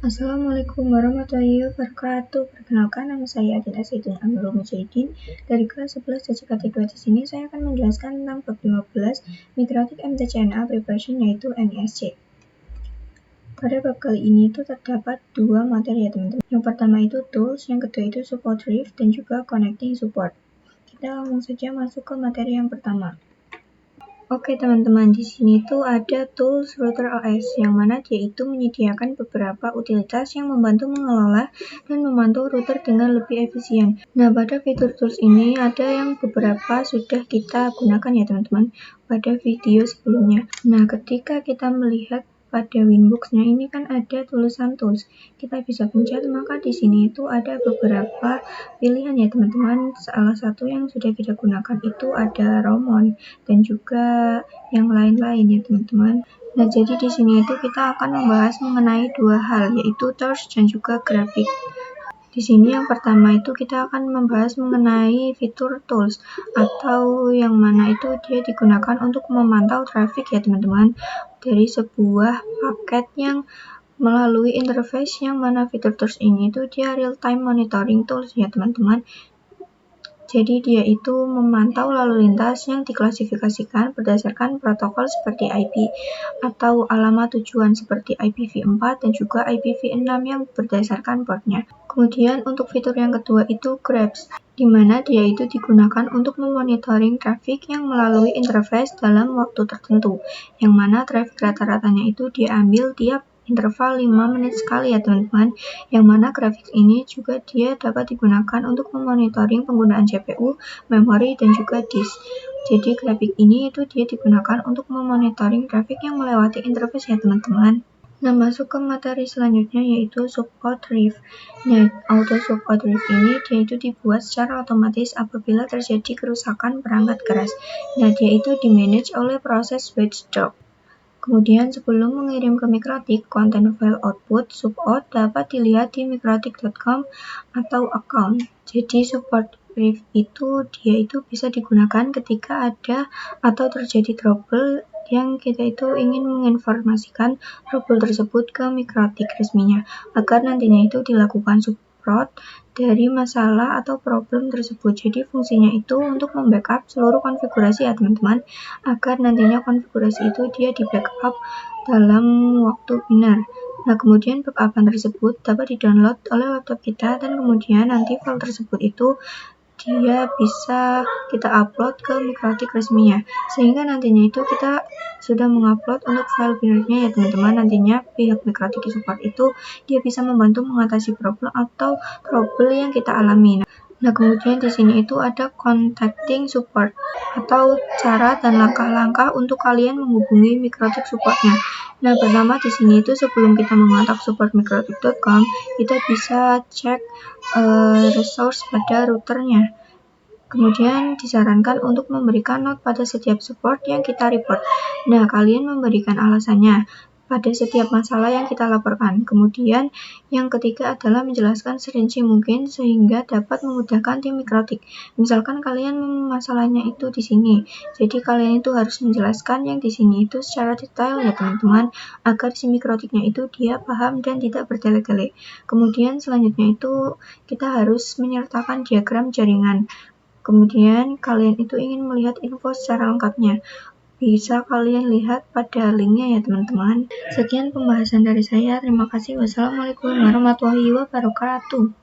Assalamualaikum warahmatullahi wabarakatuh. Perkenalkan, nama saya Adila Zaitun Amirul Mujahidin dari kelas 11 JKT2. Di sini saya akan menjelaskan tentang bab 15 Migratik MTCNA Preparation, yaitu MISC. Pada bab kali ini itu terdapat dua materi ya teman-teman. Yang pertama itu tools, yang kedua itu support drift dan juga connecting support. Kita langsung saja masuk ke materi yang pertama. Oke teman-teman, di sini tuh ada tools router OS yang mana dia itu menyediakan beberapa utilitas yang membantu mengelola dan memantau router dengan lebih efisien. Nah, pada fitur tools ini ada yang beberapa sudah kita gunakan ya teman-teman pada video sebelumnya. Nah, ketika kita melihat pada Winbox-nya ini kan ada tulisan tools. Kita bisa pencet, maka di sini itu ada beberapa pilihan ya teman-teman. Salah satu yang sudah kita gunakan itu ada Romon dan juga yang lain-lain ya teman-teman. Nah, jadi di sini itu kita akan membahas mengenai dua hal, yaitu torch dan juga grafik. Di sini yang pertama itu kita akan membahas mengenai fitur tools atau yang mana itu dia digunakan untuk memantau traffic ya teman-teman dari sebuah paket yang melalui interface yang mana fitur tools ini itu dia real time monitoring tools ya teman-teman. Jadi dia itu memantau lalu lintas yang diklasifikasikan berdasarkan protokol seperti IP atau alamat tujuan seperti IPv4 dan juga IPv6 yang berdasarkan portnya. Kemudian untuk fitur yang kedua itu Grabs, di mana dia itu digunakan untuk memonitoring traffic yang melalui interface dalam waktu tertentu, yang mana traffic rata-ratanya itu diambil tiap interval 5 menit sekali ya teman-teman, yang mana grafik ini juga dia dapat digunakan untuk memonitoring penggunaan CPU, memori, dan juga disk. Jadi grafik ini itu dia digunakan untuk memonitoring trafik yang melewati interface ya teman-teman. Nah, masuk ke materi selanjutnya yaitu support drift. Nah, auto support drift ini dia itu dibuat secara otomatis apabila terjadi kerusakan perangkat keras. Nah, dia itu dimanage oleh proses watchdog. Kemudian sebelum mengirim ke Mikrotik, konten file output support dapat dilihat di mikrotik.com atau account. Jadi support brief itu dia itu bisa digunakan ketika ada atau terjadi trouble yang kita itu ingin menginformasikan trouble tersebut ke Mikrotik resminya agar nantinya itu dilakukan support dari masalah atau problem tersebut. Jadi fungsinya itu untuk membackup seluruh konfigurasi ya teman-teman, agar nantinya konfigurasi itu dia di backup dalam waktu benar. Nah, kemudian backupan tersebut dapat di-download oleh laptop kita dan kemudian nanti file tersebut itu dia bisa kita upload ke Mikrotik resminya, sehingga nantinya itu kita sudah mengupload untuk file binarnya ya teman-teman. Nantinya pihak Mikrotik support itu dia bisa membantu mengatasi problem atau trouble yang kita alami. Nah, kemudian di sini itu ada contacting support atau cara dan langkah-langkah untuk kalian menghubungi Mikrotik supportnya. Nah, pertama di sini itu sebelum kita mengontak support mikrotik.com, kita bisa cek resource pada routernya. Kemudian disarankan untuk memberikan note pada setiap support yang kita report. Nah, kalian memberikan alasannya pada setiap masalah yang kita laporkan. Kemudian yang ketiga adalah menjelaskan serinci mungkin sehingga dapat memudahkan tim Mikrotik. Misalkan kalian masalahnya itu di sini, jadi kalian itu harus menjelaskan yang di sini itu secara detail ya teman-teman, agar si Mikrotiknya itu dia paham dan tidak bertele-tele. Kemudian selanjutnya itu kita harus menyertakan diagram jaringan. Kemudian kalian itu ingin melihat info secara lengkapnya, bisa kalian lihat pada linknya ya teman-teman. Sekian pembahasan dari saya, terima kasih. Wassalamualaikum warahmatullahi wabarakatuh.